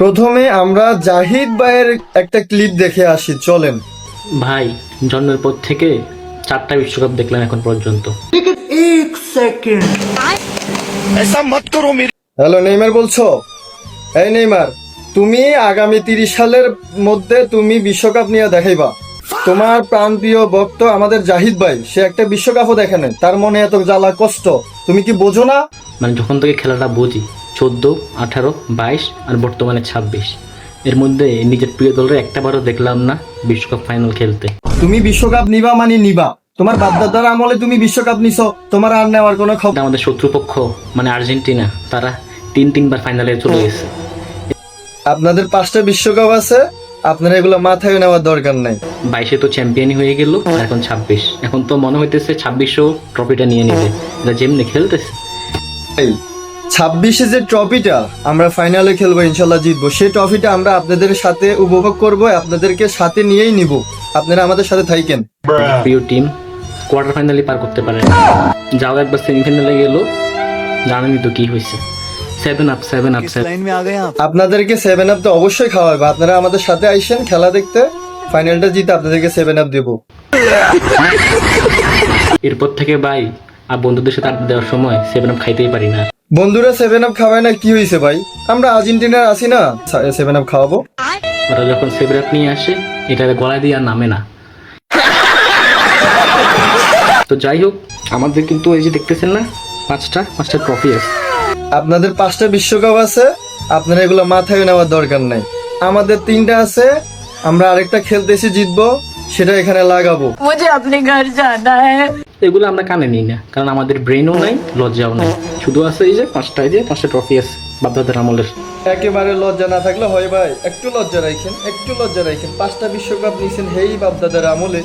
প্রথমে আমরা জাহিদ ভাইয়ের একটা ক্লিপ দেখে আসি, চলেন। ভাই জন্মের পর থেকে 4টা বিশ্বকাপ দেখলাম এখন পর্যন্ত। হ্যালো নেইমার বলছো? এই নেইমার, তুমি আগামী 30 সালের মধ্যে তুমি বিশ্বকাপ নিয়ে দেখাইবা। তোমার প্রাণপ্রিয় ভক্ত আমাদের জাহিদ ভাই, সে একটা বিশ্বকাপও দেখে নাই, তার মনে এত জ্বালা কষ্ট, তুমি কি বোঝো না? মানে যখন থেকে খেলাটা বুঝি 14, 18, 22 আর বর্তমানে 26, এর মধ্যে নিজের প্রিয় দলের একটাবারও দেখলাম না বিশ্বকাপ ফাইনাল খেলতে। তুমি বিশ্বকাপ নিবা মানে নিবা, তোমার বাপদাদার আমলে তুমি বিশ্বকাপ নিছো, তোমার আর নেওয়ার কোনো খবর। আমাদের শত্রুপক্ষ মানে আর্জেন্টিনা, তারা 3বার ফাইনালে চলে গেছে। আপনাদের 5টা বিশ্বকাপ আছে, আপনারা এগুলো মাথায় নেওয়ার দরকার নাই। 22-এ তো চ্যাম্পিয়নই হয়ে গেল, আর এখন 26, এখন তো মনে হইতেছে 26ও ট্রফিটা নিয়ে নিবে, এটা যেমনি খেলতেছে। 26-এ যে ট্রফিটা আমরা ফাইনালে খেলবো, ইনশাল্লাহ জিতবো, সেই ট্রফিটা আমরা আপনাদের সাথে উপভোগ করব, আপনাদেরকে সাথে নিয়েই নিব, আপনারা আমাদের সাথে থাকেন। প্রিয় টিম কোয়ার্টার ফাইনালে পার করতে পারে, যাও একবার সেমিফাইনালে গেল, জানেনই তো কি হয়েছে। 7 আপ। আপনাদেরকে 7 আপ তো অবশ্যই খাওয়াবো, আপনারা আমাদের সাথে আইসেন খেলা দেখতে, ফাইনালটা জিতে আপনাদেরকে 7 আপ দেবো। এরপর থেকে ভাই আর বন্ধুদের সাথে আড্ডা দেওয়ার সময় 7 আপ খাইতেই পারি না। বন্ধুরা 7 আপ খাওয়ায় না, কি হয়েছে ভাই? আমরা আর্জেন্টিনার আছি না, 7 আপ খাওয়াবো। ওরা যখন 7 আপ নিয়ে আসে, এটা গলায় দিয়ে আর নামে না। তো যাই হোক, আমাদের কিন্তু এই যে দেখতেছেন না, পাঁচটা ট্রফি আছে। আপনাদের 5টা বিশ্বকাপ আছে, আপনারা এগুলো মাথায় নেওয়ার দরকার নাই। আমাদের 3টা আছে, আমরা আরেকটা খেলতেছি, জিতবো, সেটা এখানে লাগাবো। मुझे अपने घर जाना है। এগুলো আমরা কানে নিই না, কারণ আমাদের ব্রেনও নাই, লজ্জাও নাই, শুধু আছে এই যে 5টা ট্রফি আছে বাপদাদার আমলের। একেবারে লজ্জা না থাকলে হয় ভাই, একটু লজ্জা রাখেন, একটু লজ্জা রাখেন। 5টা বিশ্বকাপ নিয়েছেন হেই বাপদাদার আমলে।